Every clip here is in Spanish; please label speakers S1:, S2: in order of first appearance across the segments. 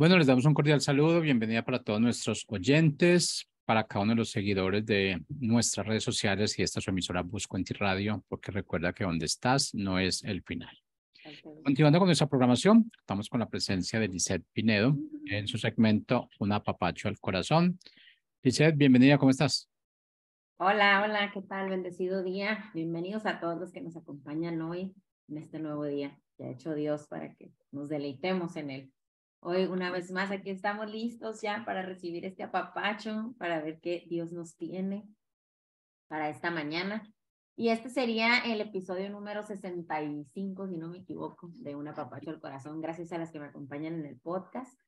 S1: Bueno, les damos un cordial saludo, bienvenida para todos nuestros oyentes, para cada uno de los seguidores de nuestras redes sociales y esta su emisora Buscuenti Radio, porque recuerda que donde estás no es el final. Continuando con nuestra programación, estamos con la presencia de Lisette Pinedo en su segmento Un apapacho al corazón. Lisette, bienvenida, ¿cómo estás?
S2: Hola, hola, ¿qué tal? Bendecido día. Bienvenidos a todos los que nos acompañan hoy en este nuevo día que ha hecho Dios para que nos deleitemos en él. Hoy, una vez más, aquí estamos listos ya para recibir este apapacho, para ver qué Dios nos tiene para esta mañana. Y este sería el episodio número 65, si no me equivoco, de Un apapacho al corazón. Gracias a las que me acompañan en el podcast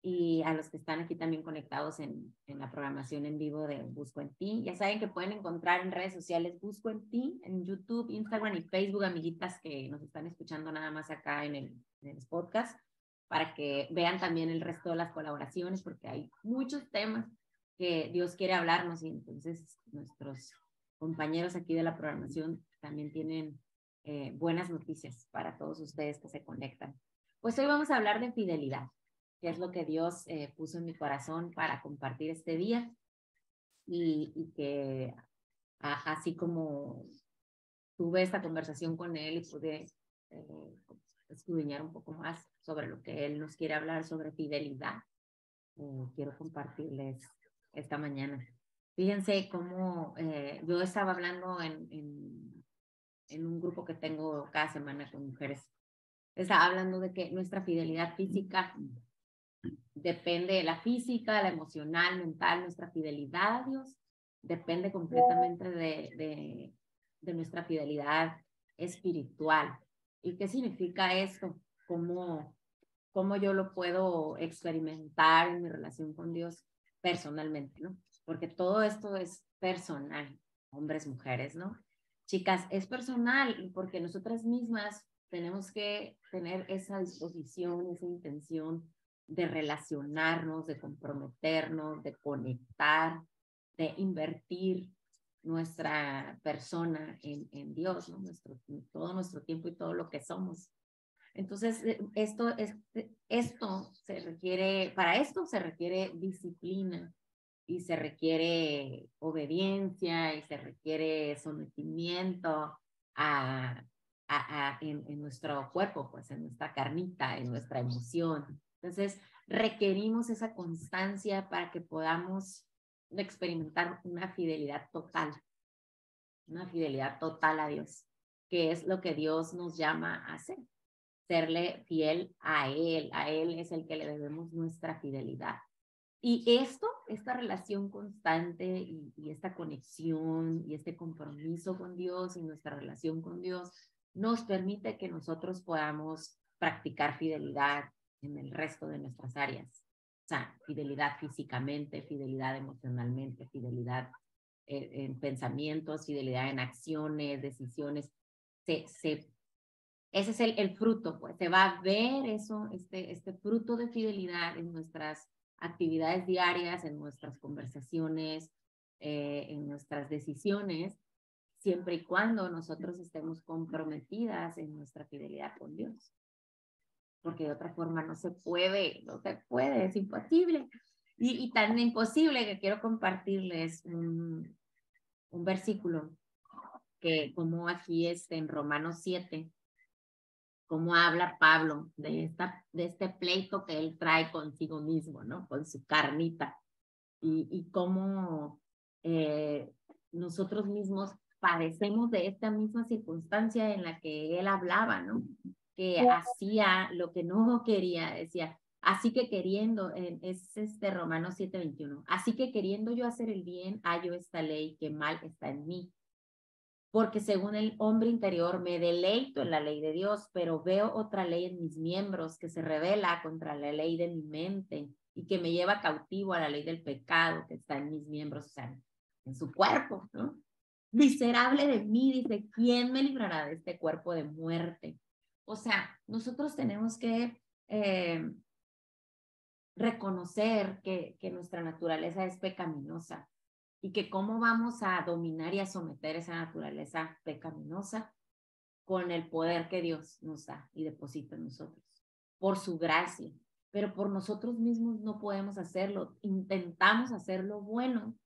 S2: y a los que están aquí también conectados en la programación en vivo de Busco en Ti. Ya saben que pueden encontrar en redes sociales Busco en Ti, en YouTube, Instagram y Facebook, amiguitas que nos están escuchando nada más acá en el podcast, para que vean también el resto de las colaboraciones, porque hay muchos temas que Dios quiere hablarnos y entonces nuestros compañeros aquí de la programación también tienen buenas noticias para todos ustedes que se conectan. Pues hoy vamos a hablar de fidelidad, que es lo que Dios puso en mi corazón para compartir este día y que así como tuve esta conversación con él y pude escudriñar un poco más sobre lo que él nos quiere hablar sobre fidelidad, quiero compartirles esta mañana. Fíjense cómo yo estaba hablando en un grupo que tengo cada semana con mujeres. Estaba hablando de que nuestra fidelidad física depende de la física, la emocional, mental, nuestra fidelidad a Dios depende completamente de nuestra fidelidad espiritual. ¿Y qué significa esto? ¿Cómo yo lo puedo experimentar en mi relación con Dios personalmente, ¿no? Porque todo esto es personal, hombres, mujeres, ¿no? Chicas, es personal porque nosotras mismas tenemos que tener esa disposición, esa intención de relacionarnos, de comprometernos, de conectar, de invertir nuestra persona en Dios, ¿no? Todo nuestro tiempo y todo lo que somos. Entonces, para esto se requiere disciplina y se requiere obediencia y se requiere sometimiento en nuestro cuerpo, pues en nuestra carnita, en nuestra emoción. Entonces, requerimos esa constancia para que podamos experimentar una fidelidad total a Dios, que es lo que Dios nos llama a hacer, serle fiel a Él es el que le debemos nuestra fidelidad. Y esta relación constante y esta conexión y este compromiso con Dios y nuestra relación con Dios nos permite que nosotros podamos practicar fidelidad en el resto de nuestras áreas. O sea, fidelidad físicamente, fidelidad emocionalmente, fidelidad en pensamientos, fidelidad en acciones, decisiones. Ese es el fruto, pues se va a ver eso, este fruto de fidelidad en nuestras actividades diarias, en nuestras conversaciones, en nuestras decisiones, siempre y cuando nosotros estemos comprometidas en nuestra fidelidad con Dios. Porque de otra forma no se puede, es imposible. Y tan imposible que quiero compartirles un versículo que como aquí en Romanos 7, cómo habla Pablo de este pleito que él trae consigo mismo, ¿no? Con su carnita. Y cómo nosotros mismos padecemos de esta misma circunstancia en la que él hablaba, ¿no? Que hacía lo que no quería, decía, así que queriendo, es Romanos 7:21, así que queriendo yo hacer el bien, hallo esta ley que mal está en mí. Porque según el hombre interior me deleito en la ley de Dios, pero veo otra ley en mis miembros que se revela contra la ley de mi mente y que me lleva cautivo a la ley del pecado que está en mis miembros, o sea, en su cuerpo, ¿no? Miserable de mí, dice, ¿quién me librará de este cuerpo de muerte? O sea, nosotros tenemos que reconocer que nuestra naturaleza es pecaminosa y que cómo vamos a dominar y a someter esa naturaleza pecaminosa con el poder que Dios nos da y deposita en nosotros, por su gracia. pero por nosotros mismos no podemos hacerlo. Intentamos hacer lo bueno.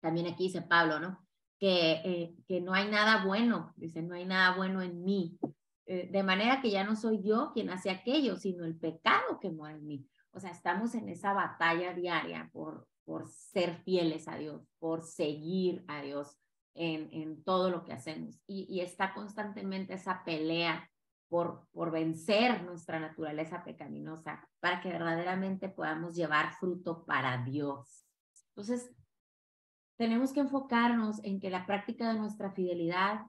S2: También aquí dice Pablo, ¿no? Que no hay nada bueno, dice, no hay nada bueno en mí. De manera que ya no soy yo quien hace aquello, sino el pecado que mora en mí. O sea, estamos en esa batalla diaria por ser fieles a Dios, por seguir a Dios en todo lo que hacemos. Y está constantemente esa pelea por vencer nuestra naturaleza pecaminosa para que verdaderamente podamos llevar fruto para Dios. Entonces, tenemos que enfocarnos en que la práctica de nuestra fidelidad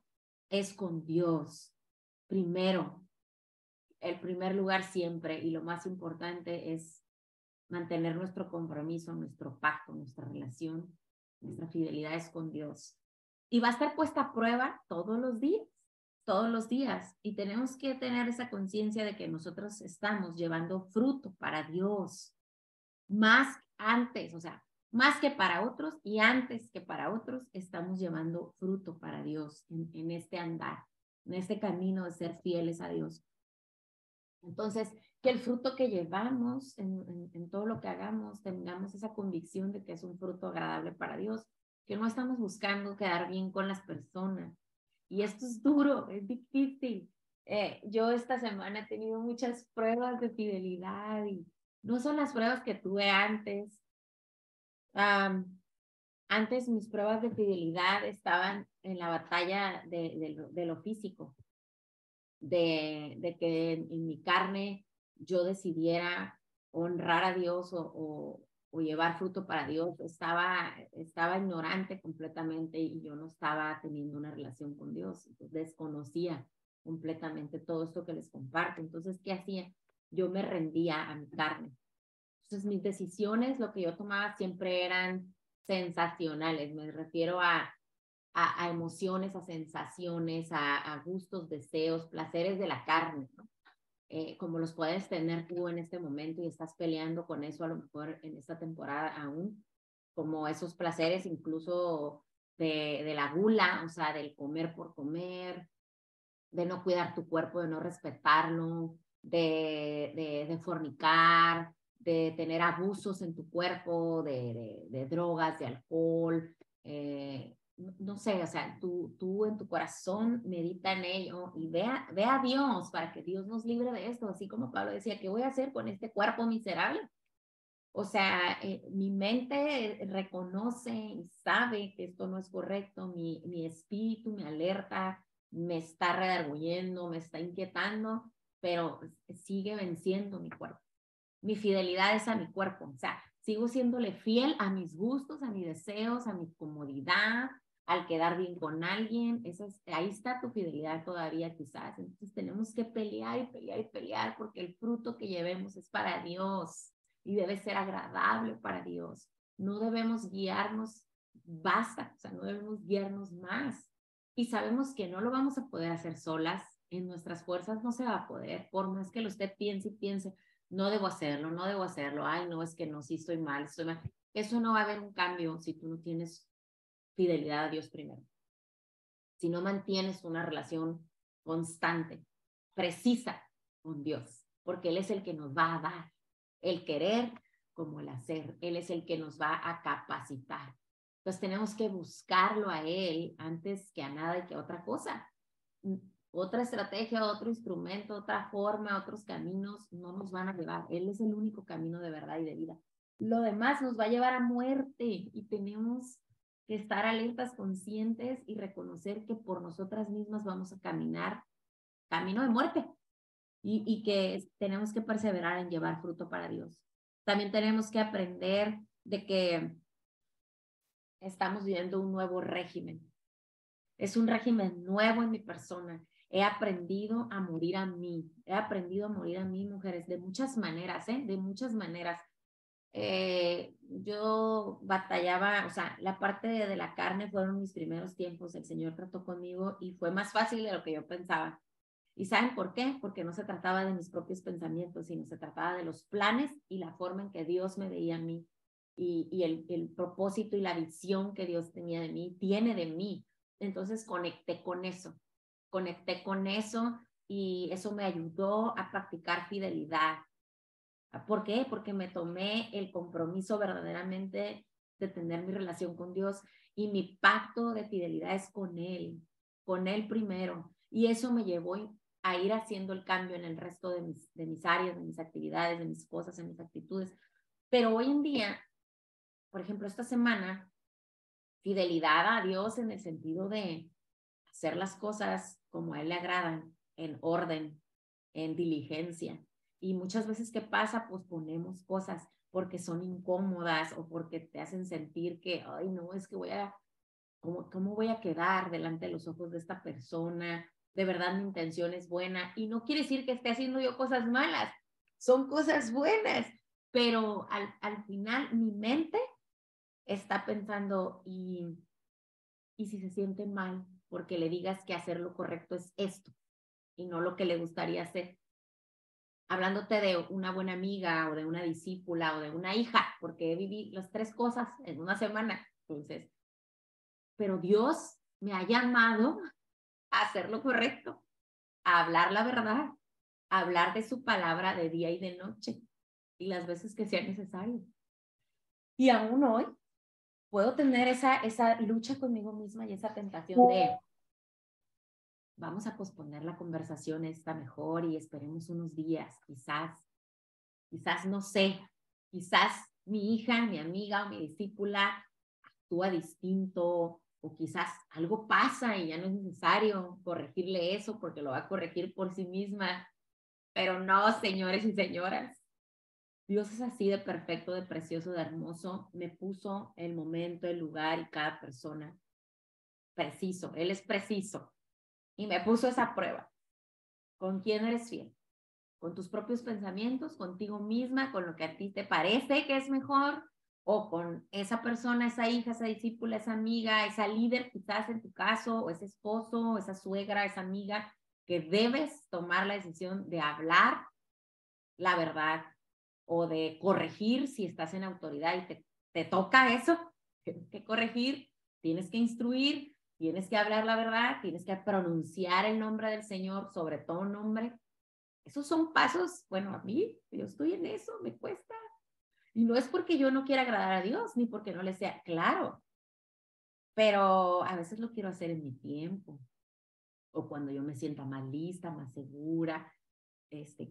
S2: es con Dios. Primero, el primer lugar siempre, y lo más importante es mantener nuestro compromiso, nuestro pacto, nuestra relación, nuestra fidelidad es con Dios. Y va a estar puesta a prueba todos los días. Y tenemos que tener esa conciencia de que nosotros estamos llevando fruto para Dios, más antes, o sea, más que para otros y antes que para otros, estamos llevando fruto para Dios en este andar, en este camino de ser fieles a Dios. Entonces, que el fruto que llevamos en todo lo que hagamos, tengamos esa convicción de que es un fruto agradable para Dios, que no estamos buscando quedar bien con las personas. Y esto es duro, es difícil. Yo esta semana he tenido muchas pruebas de fidelidad y no son las pruebas que tuve antes. Antes mis pruebas de fidelidad estaban en la batalla de lo físico, de que en mi carne yo decidiera honrar a Dios o llevar fruto para Dios. Estaba ignorante completamente y yo no estaba teniendo una relación con Dios. Desconocía completamente todo esto que les comparto. Entonces, ¿qué hacía? Yo me rendía a mi carne. Entonces, mis decisiones, lo que yo tomaba siempre eran sensacionales. Me refiero a emociones, a sensaciones, a gustos, deseos, placeres de la carne, ¿no? Como los puedes tener tú en este momento y estás peleando con eso a lo mejor en esta temporada aún, como esos placeres incluso de la gula, o sea, del comer por comer, de no cuidar tu cuerpo, de no respetarlo, de fornicar, de tener abusos en tu cuerpo, de drogas, de alcohol, no sé, o sea, tú en tu corazón medita en ello y ve a Dios para que Dios nos libre de esto, así como Pablo decía, ¿qué voy a hacer con este cuerpo miserable? O sea, mi mente reconoce y sabe que esto no es correcto, mi espíritu me alerta, me está redarguyendo, me está inquietando, pero sigue venciendo mi cuerpo. Mi fidelidad es a mi cuerpo, o sea, sigo siéndole fiel a mis gustos, a mis deseos, a mi comodidad, al quedar bien con alguien. Ahí está tu fidelidad todavía quizás. Entonces tenemos que pelear y pelear y pelear porque el fruto que llevemos es para Dios y debe ser agradable para Dios. No debemos guiarnos, basta, o sea, no debemos guiarnos más. Y sabemos que no lo vamos a poder hacer solas, en nuestras fuerzas no se va a poder, por más que usted piense y piense, no debo hacerlo, no debo hacerlo, ay, no, es que no, sí estoy mal, estoy mal. Eso no va a haber un cambio si tú no tienes fidelidad a Dios primero. Si no mantienes una relación constante, precisa con Dios, porque Él es el que nos va a dar el querer como el hacer. Él es el que nos va a capacitar. Entonces tenemos que buscarlo a Él antes que a nada y que a otra cosa. Otra estrategia, otro instrumento, otra forma, otros caminos no nos van a llevar. Él es el único camino de verdad y de vida. Lo demás nos va a llevar a muerte y tenemos que estar alertas, conscientes y reconocer que por nosotras mismas vamos a caminar camino de muerte y que tenemos que perseverar en llevar fruto para Dios. También tenemos que aprender de que estamos viviendo un nuevo régimen. Es un régimen nuevo en mi persona. He aprendido a morir a mí. He aprendido a morir a mí, mujeres, de muchas maneras, de muchas maneras. Yo batallaba, o sea, la parte de la carne fueron mis primeros tiempos. El Señor trató conmigo y fue más fácil de lo que yo pensaba. ¿Y saben por qué? Porque no se trataba de mis propios pensamientos, sino se trataba de los planes y la forma en que Dios me veía a mí y el propósito y la visión que Dios tenía de mí, tiene de mí. Entonces conecté con eso y eso me ayudó a practicar fidelidad. ¿Por qué? Porque me tomé el compromiso verdaderamente de tener mi relación con Dios y mi pacto de fidelidad es con Él primero. Y eso me llevó a ir haciendo el cambio en el resto de mis áreas, de mis actividades, de mis cosas, en mis actitudes. Pero hoy en día, por ejemplo, esta semana, fidelidad a Dios en el sentido de hacer las cosas como a Él le agradan, en orden, en diligencia. Y muchas veces, ¿qué pasa? Pues ponemos cosas porque son incómodas o porque te hacen sentir que, ay, no, es que ¿cómo voy a quedar delante de los ojos de esta persona? De verdad mi intención es buena. Y no quiere decir que esté haciendo yo cosas malas, son cosas buenas. Pero al final mi mente está pensando, ¿y si se siente mal? Porque le digas que hacer lo correcto es esto y no lo que le gustaría hacer. Hablándote de una buena amiga o de una discípula o de una hija, porque viví las tres cosas en una semana. Entonces, pero Dios me ha llamado a hacer lo correcto, a hablar la verdad, a hablar de su palabra de día y de noche y las veces que sea necesario. Y aún hoy puedo tener esa lucha conmigo misma y esa tentación de vamos a posponer la conversación esta mejor y esperemos unos días, quizás no sé, quizás mi hija, mi amiga o mi discípula actúa distinto o quizás algo pasa y ya no es necesario corregirle eso porque lo va a corregir por sí misma. Pero no, señores y señoras, Dios es así de perfecto, de precioso, de hermoso. Me puso el momento, el lugar y cada persona preciso. Él es preciso y me puso esa prueba. ¿Con quién eres fiel? ¿Con tus propios pensamientos, contigo misma, con lo que a ti te parece que es mejor? ¿O con esa persona, esa hija, esa discípula, esa amiga, esa líder quizás en tu caso, o ese esposo, o esa suegra, esa amiga, que debes tomar la decisión de hablar la verdad o de corregir si estás en autoridad y te toca eso? Tienes que corregir, tienes que instruir, tienes que hablar la verdad, tienes que pronunciar el nombre del Señor sobre todo nombre. Esos son pasos, bueno, a mí, yo estoy en eso, me cuesta. Y no es porque yo no quiera agradar a Dios, ni porque no le sea claro, pero a veces lo quiero hacer en mi tiempo, o cuando yo me sienta más lista, más segura,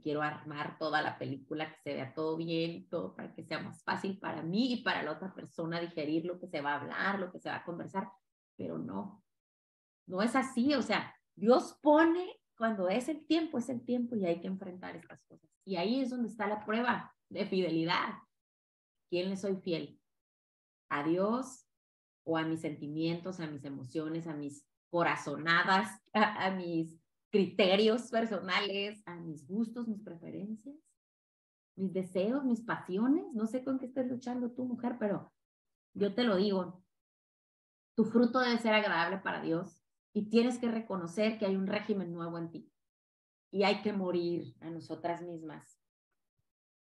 S2: quiero armar toda la película, que se vea todo bien, todo para que sea más fácil para mí y para la otra persona digerir lo que se va a hablar, lo que se va a conversar, pero no es así, o sea, Dios pone cuando es el tiempo y hay que enfrentar estas cosas. Y ahí es donde está la prueba de fidelidad. ¿Quién le soy fiel? ¿A Dios o a mis sentimientos, a mis emociones, a mis corazonadas, a mis criterios personales, a mis gustos, mis preferencias, mis deseos, mis pasiones? No sé con qué estés luchando tú, mujer, pero yo te lo digo, tu fruto debe ser agradable para Dios y tienes que reconocer que hay un régimen nuevo en ti y hay que morir a nosotras mismas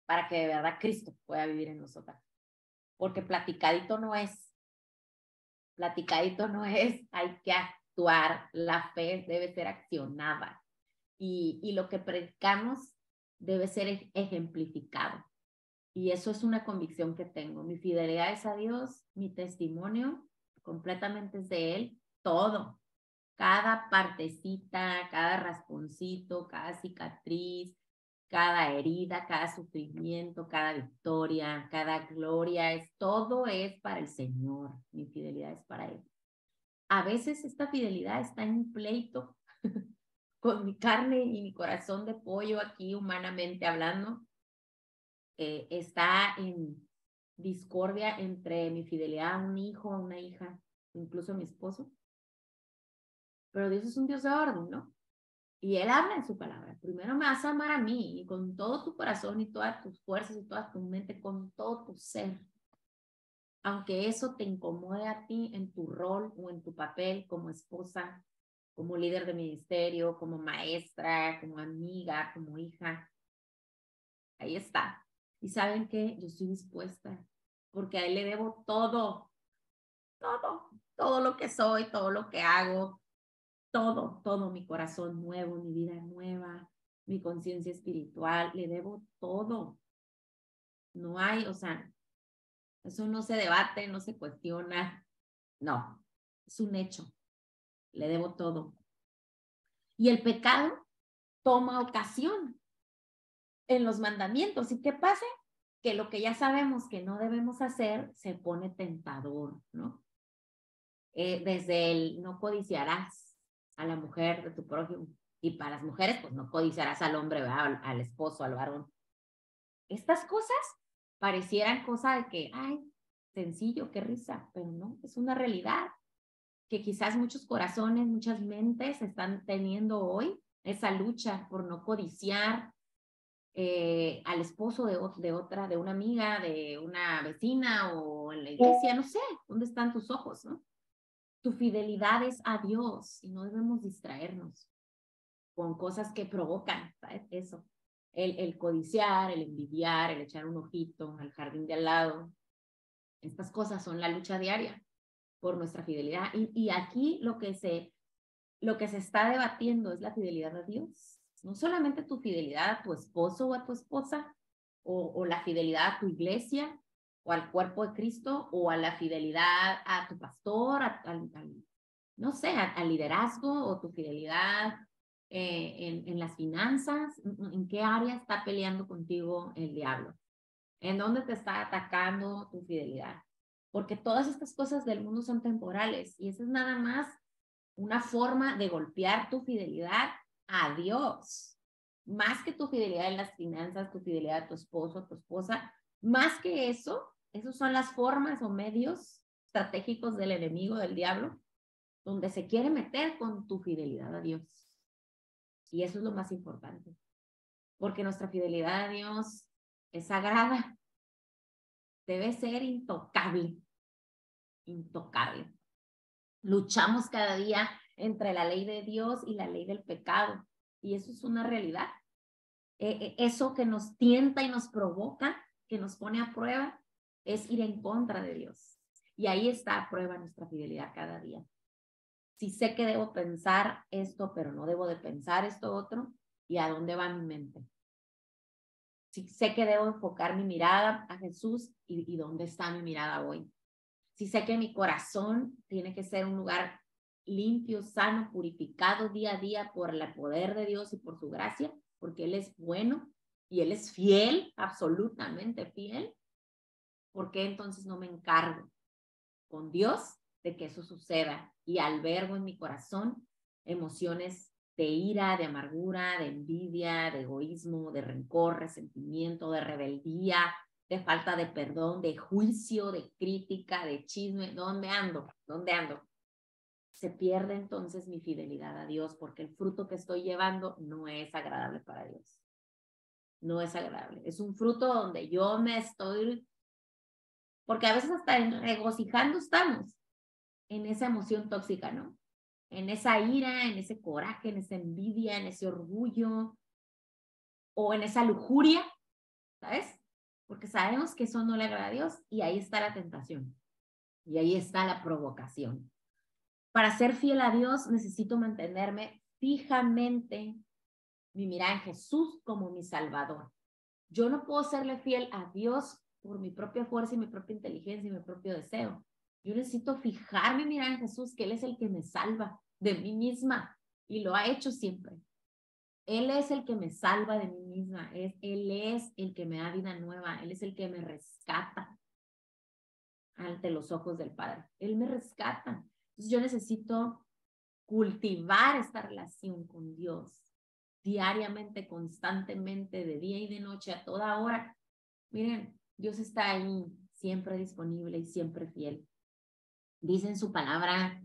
S2: para que de verdad Cristo pueda vivir en nosotras. Porque platicadito no es, hay que actuar, la fe debe ser accionada y lo que predicamos debe ser ejemplificado. Y eso es una convicción que tengo. Mi fidelidad es a Dios, mi testimonio completamente es de Él, todo. Cada partecita, cada rasponcito, cada cicatriz, cada herida, cada sufrimiento, cada victoria, cada gloria, todo es para el Señor. Mi fidelidad es para Él. A veces esta fidelidad está en un pleito con mi carne y mi corazón de pollo aquí humanamente hablando. Está en discordia entre mi fidelidad a un hijo, a una hija, incluso a mi esposo. Pero Dios es un Dios de orden, ¿no? Y Él habla en su palabra. Primero me vas a amar a mí y con todo tu corazón y todas tus fuerzas y toda tu mente, con todo tu ser. Aunque eso te incomode a ti en tu rol o en tu papel como esposa, como líder de ministerio, como maestra, como amiga, como hija. Ahí está. Y saben que yo estoy dispuesta porque a Él le debo todo lo que soy, todo lo que hago, todo, mi corazón nuevo, mi vida nueva, mi conciencia espiritual, le debo todo. No hay, o sea, eso no se debate, no se cuestiona. No, es un hecho. Le debo todo. Y el pecado toma ocasión en los mandamientos. ¿Y qué pasa? Que lo que ya sabemos que no debemos hacer se pone tentador, ¿no? Desde el no codiciarás a la mujer de tu prójimo. Y para las mujeres, pues no codiciarás al hombre, ¿verdad? Al esposo, al varón. Estas cosas parecieran cosa de que, ay, sencillo, qué risa, pero no, es una realidad que quizás muchos corazones, muchas mentes están teniendo hoy, esa lucha por no codiciar al esposo de otra, de una amiga, de una vecina o en la iglesia, no sé, ¿dónde están tus ojos, no? Tu fidelidad es a Dios y no debemos distraernos con cosas que provocan, ¿sabes? Eso. El codiciar, el envidiar, el echar un ojito al jardín de al lado. Estas cosas son la lucha diaria por nuestra fidelidad. Y aquí lo que se está debatiendo es la fidelidad a Dios. No solamente tu fidelidad a tu esposo o a tu esposa, o la fidelidad a tu iglesia, o al cuerpo de Cristo, o a la fidelidad a tu pastor, no sé, al liderazgo, o tu fidelidad en las finanzas. ¿En qué área está peleando contigo el diablo? ¿En dónde te está atacando tu fidelidad? Porque todas estas cosas del mundo son temporales y eso es nada más una forma de golpear tu fidelidad a Dios. Más que tu fidelidad en las finanzas, tu fidelidad a tu esposo, a tu esposa, más que eso, esos son las formas o medios estratégicos del enemigo, del diablo, donde se quiere meter con tu fidelidad a Dios. Y eso es lo más importante, porque nuestra fidelidad a Dios es sagrada, debe ser intocable, intocable. Luchamos cada día entre la ley de Dios y la ley del pecado, y eso es una realidad. Eso que nos tienta y nos provoca, que nos pone a prueba, es ir en contra de Dios. Y ahí está a prueba nuestra fidelidad cada día. Si sé que debo pensar esto, pero no debo de pensar esto otro, ¿y a dónde va mi mente? Si sé que debo enfocar mi mirada a Jesús, ¿y dónde está mi mirada hoy? Si sé que mi corazón tiene que ser un lugar limpio, sano, purificado día a día por el poder de Dios y por su gracia, porque Él es bueno y Él es fiel, absolutamente fiel, ¿por qué entonces no me encargo con Dios de que eso suceda? Y albergo en mi corazón emociones de ira, de amargura, de envidia, de egoísmo, de rencor, resentimiento, de rebeldía, de falta de perdón, de juicio, de crítica, de chisme. ¿Dónde ando? ¿Dónde ando? Se pierde entonces mi fidelidad a Dios porque el fruto que estoy llevando no es agradable para Dios. No es agradable. Es un fruto donde yo me estoy, porque a veces hasta regocijando estamos en esa emoción tóxica, ¿no? En esa ira, en ese coraje, en esa envidia, en ese orgullo o en esa lujuria, ¿sabes? Porque sabemos que eso no le agrada a Dios y ahí está la tentación y ahí está la provocación. Para ser fiel a Dios necesito mantenerme fijamente mi mirada en Jesús como mi Salvador. Yo no puedo serle fiel a Dios por mi propia fuerza y mi propia inteligencia y mi propio deseo. Yo necesito fijar mi mirada en Jesús, que Él es el que me salva de mí misma y lo ha hecho siempre. Él es el que me salva de mí misma. Él es el que me da vida nueva. Él es el que me rescata ante los ojos del Padre. Él me rescata. Entonces yo necesito cultivar esta relación con Dios diariamente, constantemente, de día y de noche, a toda hora. Miren, Dios está ahí, siempre disponible y siempre fiel. Dice en su palabra,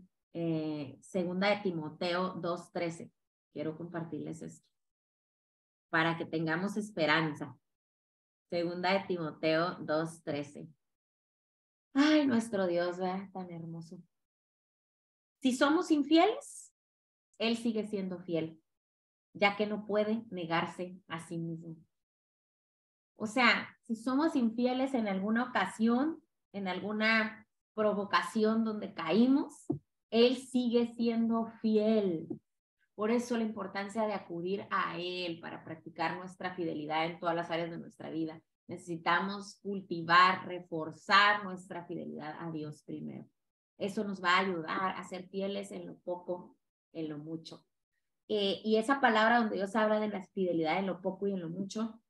S2: segunda de Timoteo 2:13. Quiero compartirles esto para que tengamos esperanza. Segunda de Timoteo 2:13. Ay, nuestro Dios, ¿verdad? Tan hermoso. Si somos infieles, Él sigue siendo fiel, ya que no puede negarse a sí mismo. O sea, si somos infieles en alguna ocasión, en alguna provocación donde caímos, Él sigue siendo fiel. Por eso la importancia de acudir a Él para practicar nuestra fidelidad en todas las áreas de nuestra vida. Necesitamos cultivar, reforzar nuestra fidelidad a Dios primero. Eso nos va a ayudar a ser fieles en lo poco, en lo mucho. Y esa palabra donde Dios habla de la fidelidad en lo poco y en lo mucho,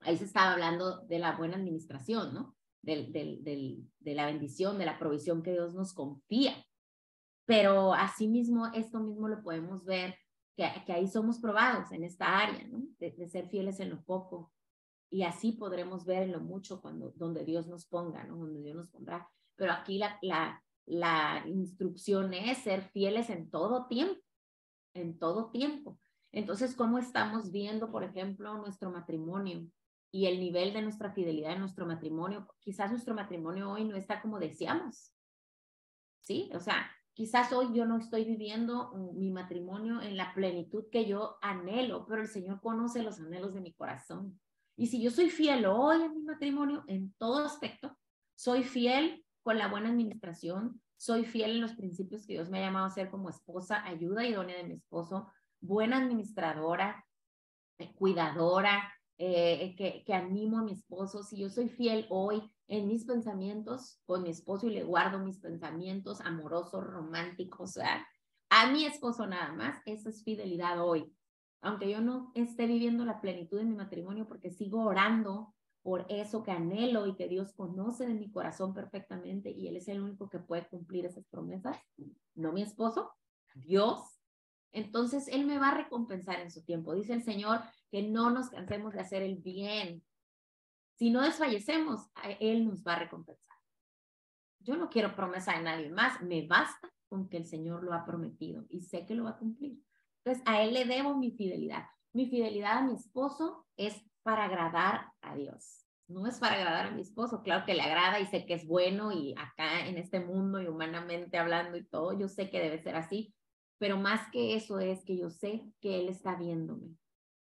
S2: ahí se estaba hablando de la buena administración, ¿no? De la bendición, de la provisión que Dios nos confía. Pero asimismo, esto mismo lo podemos ver, que ahí somos probados en esta área, ¿no? De ser fieles en lo poco. Y así podremos ver en lo mucho donde Dios nos ponga, ¿no? Donde Dios nos pondrá. Pero aquí la instrucción es ser fieles en todo tiempo, en todo tiempo. Entonces, ¿cómo estamos viendo, por ejemplo, nuestro matrimonio y el nivel de nuestra fidelidad en nuestro matrimonio? Quizás nuestro matrimonio hoy no está como deseamos, ¿sí? O sea, quizás hoy yo no estoy viviendo mi matrimonio en la plenitud que yo anhelo, pero el Señor conoce los anhelos de mi corazón. Y si yo soy fiel hoy en mi matrimonio, en todo aspecto, soy fiel con la buena administración, soy fiel en los principios que Dios me ha llamado a ser como esposa, ayuda idónea de mi esposo, buena administradora, cuidadora, que animo a mi esposo. Si yo soy fiel hoy en mis pensamientos con mi esposo y le guardo mis pensamientos amorosos, románticos, ¿verdad? A mi esposo nada más, esa es fidelidad hoy. Aunque yo no esté viviendo la plenitud de mi matrimonio, porque sigo orando por eso que anhelo y que Dios conoce de mi corazón perfectamente y Él es el único que puede cumplir esas promesas, no mi esposo, Dios. Entonces Él me va a recompensar en su tiempo. Dice el Señor que no nos cansemos de hacer el bien. Si no desfallecemos, Él nos va a recompensar. Yo no quiero promesa de nadie más, me basta con que el Señor lo ha prometido y sé que lo va a cumplir. Entonces a Él le debo mi fidelidad. Mi fidelidad a mi esposo es para agradar a Dios. No es para agradar a mi esposo, claro que le agrada y sé que es bueno y acá en este mundo y humanamente hablando y todo, yo sé que debe ser así, pero más que eso es que yo sé que Él está viéndome,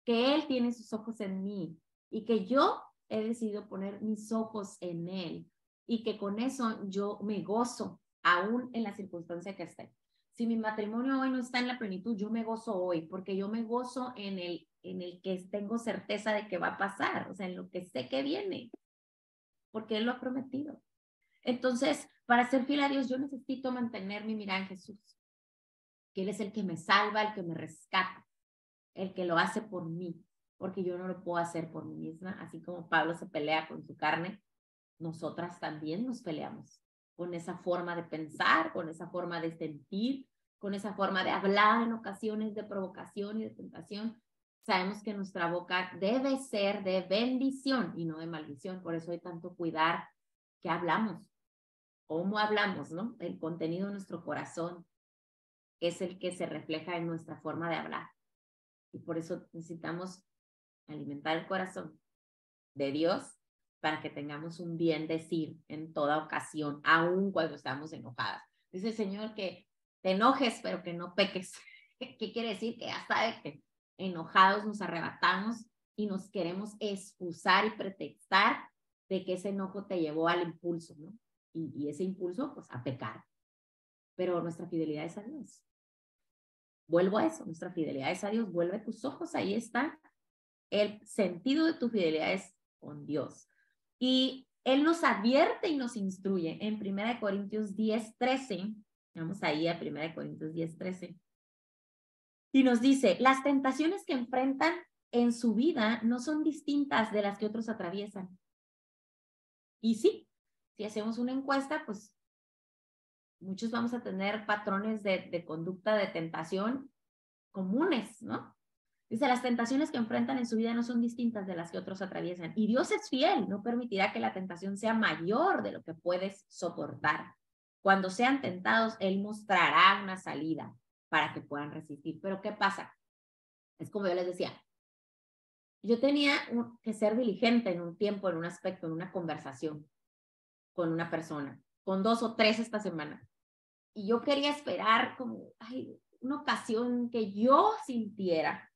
S2: que Él tiene sus ojos en mí y que yo he decidido poner mis ojos en Él y que con eso yo me gozo aún en la circunstancia que esté. Si mi matrimonio hoy no está en la plenitud, yo me gozo hoy porque yo me gozo en el que tengo certeza de que va a pasar, o sea, en lo que sé que viene, porque Él lo ha prometido. Entonces, para ser fiel a Dios, yo necesito mantener mi mirada en Jesús, que Él es el que me salva, el que me rescata, el que lo hace por mí, porque yo no lo puedo hacer por mí misma, así como Pablo se pelea con su carne, nosotras también nos peleamos con esa forma de pensar, con esa forma de sentir, con esa forma de hablar en ocasiones de provocación y de tentación. Sabemos que nuestra boca debe ser de bendición y no de maldición, por eso hay tanto cuidar que hablamos, cómo hablamos, ¿no? El contenido de nuestro corazón es el que se refleja en nuestra forma de hablar. Y por eso necesitamos alimentar el corazón de Dios para que tengamos un bien decir en toda ocasión, aun cuando estamos enojadas. Dice el Señor que te enojes, pero que no peques. ¿Qué quiere decir? Que ya sabe que enojados nos arrebatamos y nos queremos excusar y pretextar de que ese enojo te llevó al impulso, ¿no? Y ese impulso, pues, a pecar. Pero nuestra fidelidad es a Dios. Vuelvo a eso, nuestra fidelidad es a Dios. Vuelve tus ojos, ahí está. El sentido de tu fidelidad es con Dios. Y Él nos advierte y nos instruye en 1 Corintios 10:13. Vamos ahí a 1 Corintios 10:13. Y nos dice, las tentaciones que enfrentan en su vida no son distintas de las que otros atraviesan. Y sí, si hacemos una encuesta, pues muchos vamos a tener patrones de conducta de tentación comunes, ¿no? Dice, las tentaciones que enfrentan en su vida no son distintas de las que otros atraviesan. Y Dios es fiel, no permitirá que la tentación sea mayor de lo que puedes soportar. Cuando sean tentados, Él mostrará una salida para que puedan resistir. Pero ¿qué pasa? Es como yo les decía, yo tenía que ser diligente en un tiempo, en un aspecto, en una conversación con una persona, con 2 o 3 esta semana. Y yo quería esperar como una ocasión que yo sintiera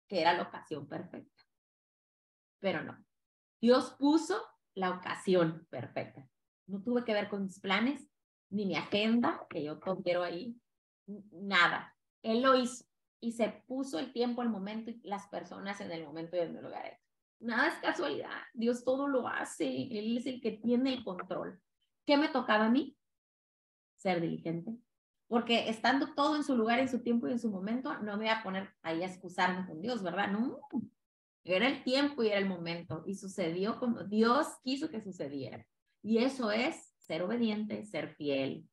S2: que era la ocasión perfecta. Pero no. Dios puso la ocasión perfecta. No tuve que ver con mis planes, ni mi agenda, que yo quiero ahí, nada. Él lo hizo y se puso el tiempo, el momento y las personas en el momento y en el lugar. Nada es casualidad. Dios todo lo hace. Él es el que tiene el control. ¿Qué me tocaba a mí? Ser diligente. Porque estando todo en su lugar, en su tiempo y en su momento, no me voy a poner ahí a excusarme con Dios, ¿verdad? No. Era el tiempo y era el momento. Y sucedió como Dios quiso que sucediera. Y eso es ser obediente, ser fiel,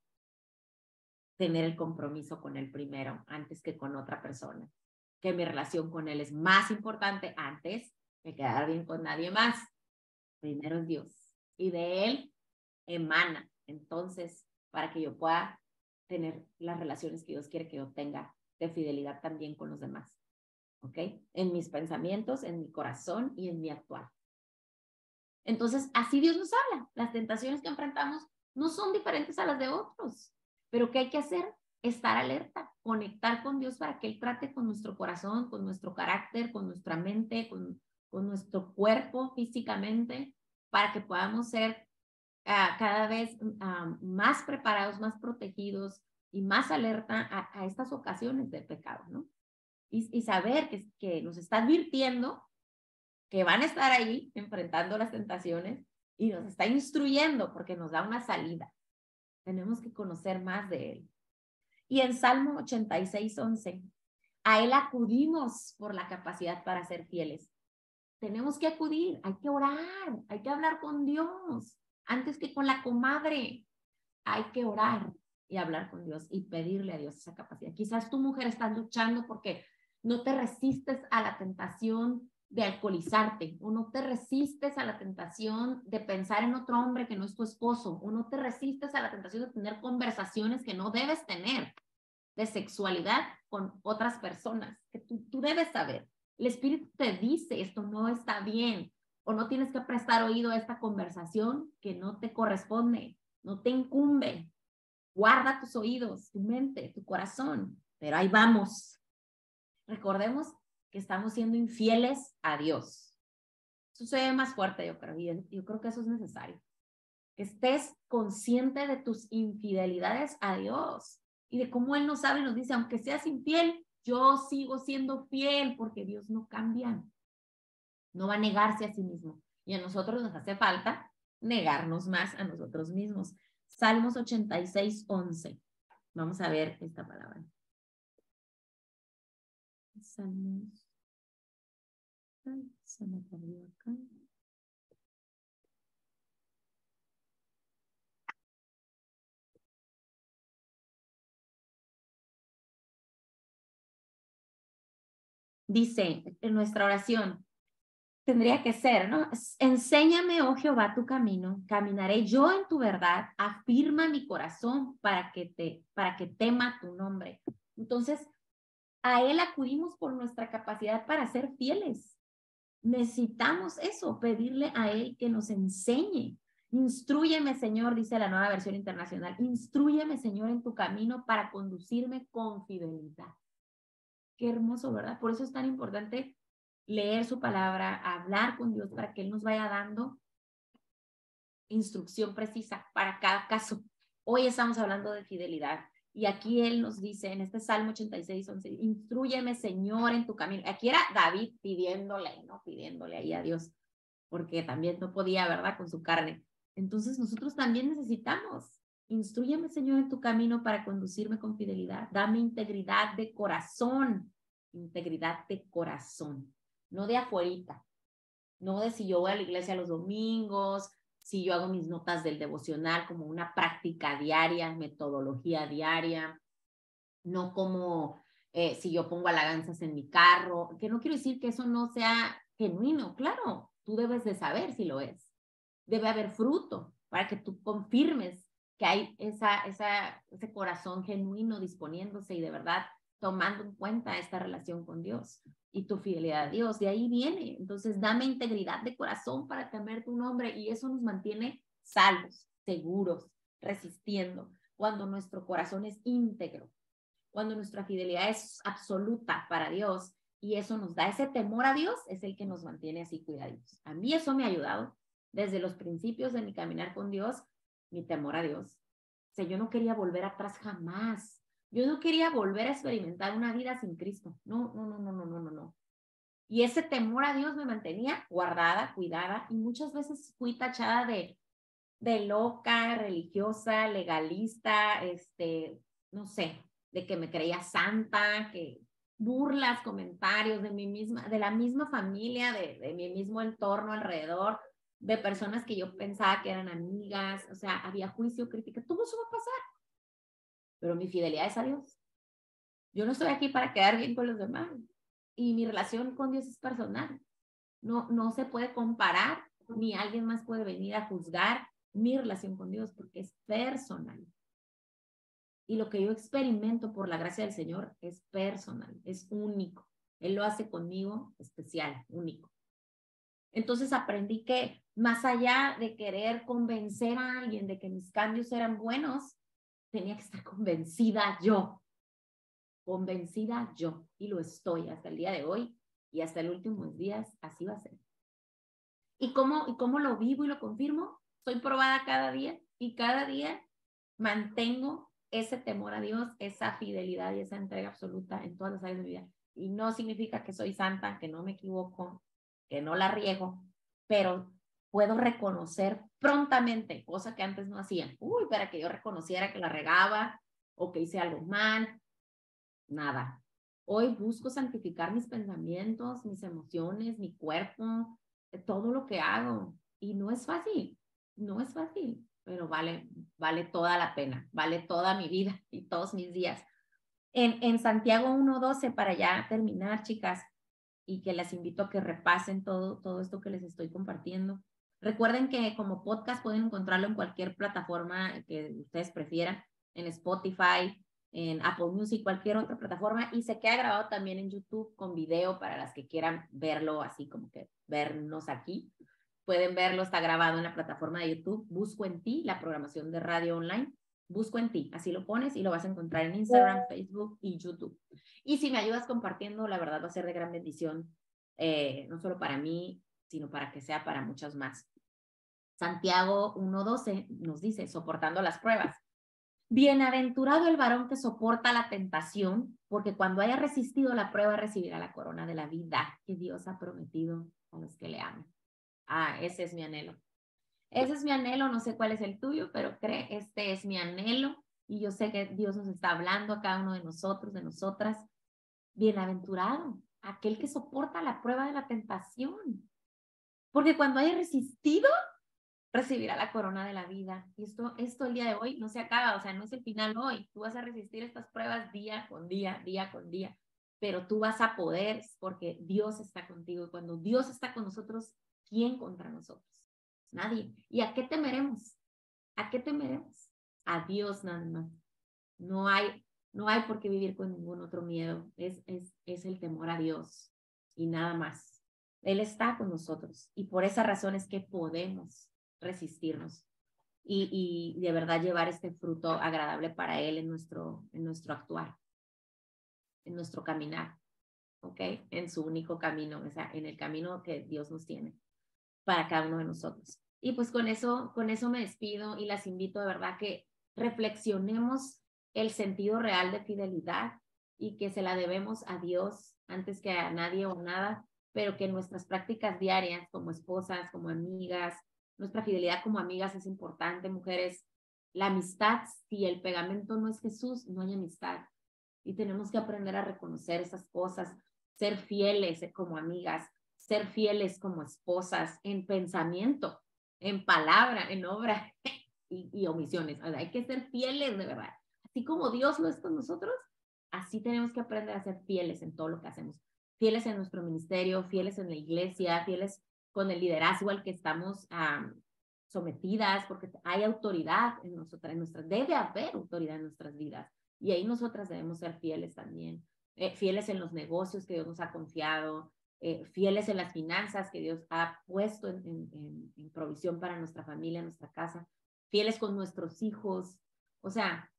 S2: tener el compromiso con Él primero, antes que con otra persona. Que mi relación con Él es más importante antes de quedar bien con nadie más. Primero es Dios. Y de Él emana. Entonces, para que yo pueda tener las relaciones que Dios quiere que yo tenga de fidelidad también con los demás. ¿Ok? En mis pensamientos, en mi corazón y en mi actuar. Entonces, así Dios nos habla. Las tentaciones que enfrentamos no son diferentes a las de otros. Pero ¿qué hay que hacer? Estar alerta, conectar con Dios para que Él trate con nuestro corazón, con nuestro carácter, con nuestra mente, con nuestro cuerpo físicamente, para que podamos ser cada vez más preparados, más protegidos y más alerta a estas ocasiones de pecado, ¿no? Y saber que nos está advirtiendo que van a estar ahí enfrentando las tentaciones y nos está instruyendo porque nos da una salida. Tenemos que conocer más de Él. Y en Salmo 86:11, a Él acudimos por la capacidad para ser fieles. Tenemos que acudir, hay que orar, hay que hablar con Dios, antes que con la comadre. Hay que orar y hablar con Dios y pedirle a Dios esa capacidad. Quizás tu mujer está luchando porque no te resistes a la tentación de alcoholizarte, o no te resistes a la tentación de pensar en otro hombre que no es tu esposo, o no te resistes a la tentación de tener conversaciones que no debes tener de sexualidad con otras personas, que tú debes saber. El Espíritu te dice, esto no está bien, o no tienes que prestar oído a esta conversación que no te corresponde, no te incumbe. Guarda tus oídos, tu mente, tu corazón, pero ahí vamos. Recordemos que estamos siendo infieles a Dios. Eso se ve más fuerte, yo creo, y yo creo que eso es necesario. Que estés consciente de tus infidelidades a Dios y de cómo Él nos habla y nos dice, aunque seas infiel, yo sigo siendo fiel porque Dios no cambia. No va a negarse a sí mismo. Y a nosotros nos hace falta negarnos más a nosotros mismos. Salmos 86:11. Vamos a ver esta palabra. Salmos. Ay, se me perdió acá. Dice en nuestra oración, tendría que ser, ¿no? Enséñame, oh Jehová, tu camino, caminaré yo en tu verdad, afirma mi corazón para que tema tu nombre. Entonces, a Él acudimos por nuestra capacidad para ser fieles. Necesitamos eso, pedirle a Él que nos enseñe. Instrúyeme, Señor, dice la Nueva Versión Internacional, instrúyeme, Señor, en tu camino para conducirme con fidelidad. Qué hermoso, ¿verdad? Por eso es tan importante leer su palabra, hablar con Dios para que Él nos vaya dando instrucción precisa para cada caso. Hoy estamos hablando de fidelidad y aquí Él nos dice en este Salmo 86:11, instrúyeme, Señor, en tu camino. Aquí era David pidiéndole, ¿no? Pidiéndole ahí a Dios, porque también no podía, ¿verdad? Con su carne. Entonces nosotros también necesitamos. Instrúyeme, Señor, en tu camino para conducirme con fidelidad. Dame integridad de corazón. Integridad de corazón. No de afuerita. No de si yo voy a la iglesia los domingos, si yo hago mis notas del devocional como una práctica diaria, metodología diaria. No como si yo pongo alabanzas en mi carro. Que no quiero decir que eso no sea genuino. Claro, tú debes de saber si lo es. Debe haber fruto para que tú confirmes que hay ese corazón genuino disponiéndose y de verdad tomando en cuenta esta relación con Dios y tu fidelidad a Dios. De ahí viene. Entonces, dame integridad de corazón para temer tu nombre y eso nos mantiene salvos, seguros, resistiendo cuando nuestro corazón es íntegro, cuando nuestra fidelidad es absoluta para Dios y eso nos da ese temor a Dios, es el que nos mantiene así cuidaditos. A mí eso me ha ayudado desde los principios de mi caminar con Dios, mi temor a Dios. O sea, yo no quería volver atrás jamás. Yo no quería volver a experimentar una vida sin Cristo. No, no, no, no, no, no, no, no. Y ese temor a Dios me mantenía guardada, cuidada, y muchas veces fui tachada de loca, religiosa, legalista, no sé, de que me creía santa, que burlas, comentarios de mí misma, de la misma familia, de mi mismo entorno alrededor, de personas que yo pensaba que eran amigas, o sea, había juicio, crítica, todo eso va a pasar, pero mi fidelidad es a Dios. Yo no estoy aquí para quedar bien con los demás, y mi relación con Dios es personal. No se puede comparar, ni alguien más puede venir a juzgar mi relación con Dios, porque es personal. Y lo que yo experimento por la gracia del Señor es personal, es único. Él lo hace conmigo especial, único. Entonces aprendí que más allá de querer convencer a alguien de que mis cambios eran buenos, tenía que estar convencida yo. Convencida yo. Y lo estoy hasta el día de hoy y hasta los últimos días, así va a ser. ¿Y cómo lo vivo y lo confirmo? Soy probada cada día y cada día mantengo ese temor a Dios, esa fidelidad y esa entrega absoluta en todas las áreas de mi vida. Y no significa que soy santa, que no me equivoco, que no la riego, pero puedo reconocer prontamente, cosa que antes no hacía. Para que yo reconociera que la regaba o que hice algo mal, nada. Hoy busco santificar mis pensamientos, mis emociones, mi cuerpo, todo lo que hago. Y no es fácil, no es fácil, pero vale toda la pena, vale toda mi vida y todos mis días. En Santiago 1:12, para ya terminar, chicas, y que las invito a que repasen todo esto que les estoy compartiendo. Recuerden que como podcast pueden encontrarlo en cualquier plataforma que ustedes prefieran, en Spotify, en Apple Music, cualquier otra plataforma, y se queda grabado también en YouTube con video para las que quieran verlo, así como que vernos aquí. Pueden verlo, está grabado en la plataforma de YouTube. Busco en ti, la programación de radio online. Busco en ti, así lo pones y lo vas a encontrar en Instagram, Facebook y YouTube. Y si me ayudas compartiendo, la verdad va a ser de gran bendición, no solo para mí, sino para que sea para muchas más. Santiago 1:12 nos dice, soportando las pruebas. Bienaventurado el varón que soporta la tentación, porque cuando haya resistido la prueba recibirá la corona de la vida que Dios ha prometido a los que le aman. Ese es mi anhelo. Ese es mi anhelo, no sé cuál es el tuyo, pero este es mi anhelo y yo sé que Dios nos está hablando a cada uno de nosotros, de nosotras. Bienaventurado, aquel que soporta la prueba de la tentación, porque cuando haya resistido, recibirá la corona de la vida. Y esto el día de hoy no se acaba, o sea, no es el final hoy. Tú vas a resistir estas pruebas día con día, día con día, pero tú vas a poder porque Dios está contigo. Y cuando Dios está con nosotros, ¿quién contra nosotros? Nadie. ¿Y a qué temeremos? ¿A qué temeremos? A Dios nada más. No hay por qué vivir con ningún otro miedo. Es el temor a Dios y nada más. Él está con nosotros y por esa razón es que podemos resistirnos y de verdad llevar este fruto agradable para Él en nuestro actuar, en nuestro caminar, ¿ok? En su único camino, o sea, en el camino que Dios nos tiene para cada uno de nosotros. Y pues con eso me despido y las invito de verdad que reflexionemos el sentido real de fidelidad y que se la debemos a Dios antes que a nadie o nada, pero que nuestras prácticas diarias como esposas, como amigas, nuestra fidelidad como amigas es importante, mujeres. La amistad, si el pegamento no es Jesús, no hay amistad. Y tenemos que aprender a reconocer esas cosas, ser fieles como amigas, ser fieles como esposas en pensamiento, en palabra, en obra y omisiones. O sea, hay que ser fieles de verdad. Así como Dios lo es con nosotros, así tenemos que aprender a ser fieles en todo lo que hacemos. Fieles en nuestro ministerio, fieles en la iglesia, fieles con el liderazgo al que estamos sometidas, porque hay autoridad en nosotras, debe haber autoridad en nuestras vidas. Y ahí nosotras debemos ser fieles también, fieles en los negocios que Dios nos ha confiado, fieles en las finanzas que Dios ha puesto en provisión para nuestra familia, nuestra casa, fieles con nuestros hijos. O sea,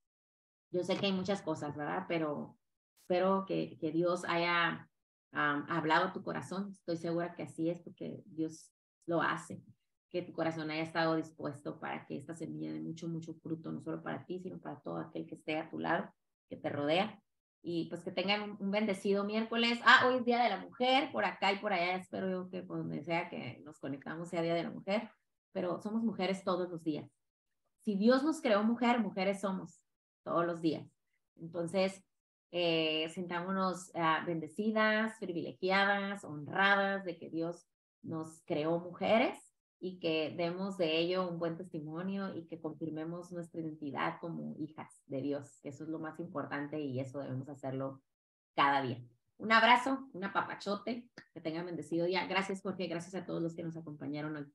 S2: yo sé que hay muchas cosas, ¿verdad? Pero espero que Dios haya hablado a tu corazón. Estoy segura que así es porque Dios lo hace. Que tu corazón haya estado dispuesto para que esta semilla dé mucho, mucho fruto, no solo para ti, sino para todo aquel que esté a tu lado, que te rodea. y pues que tengan un bendecido miércoles. Hoy es Día de la Mujer, por acá y por allá, espero yo que por donde sea que nos conectamos sea Día de la Mujer, pero somos mujeres todos los días. Si Dios nos creó mujer, mujeres somos todos los días. Entonces, sintámonos bendecidas, privilegiadas, honradas de que Dios nos creó mujeres y que demos de ello un buen testimonio y que confirmemos nuestra identidad como hijas de Dios. Eso es lo más importante y eso debemos hacerlo cada día. Un abrazo, un apapachote, que tengan bendecido día. Gracias, Jorge, gracias a todos los que nos acompañaron hoy.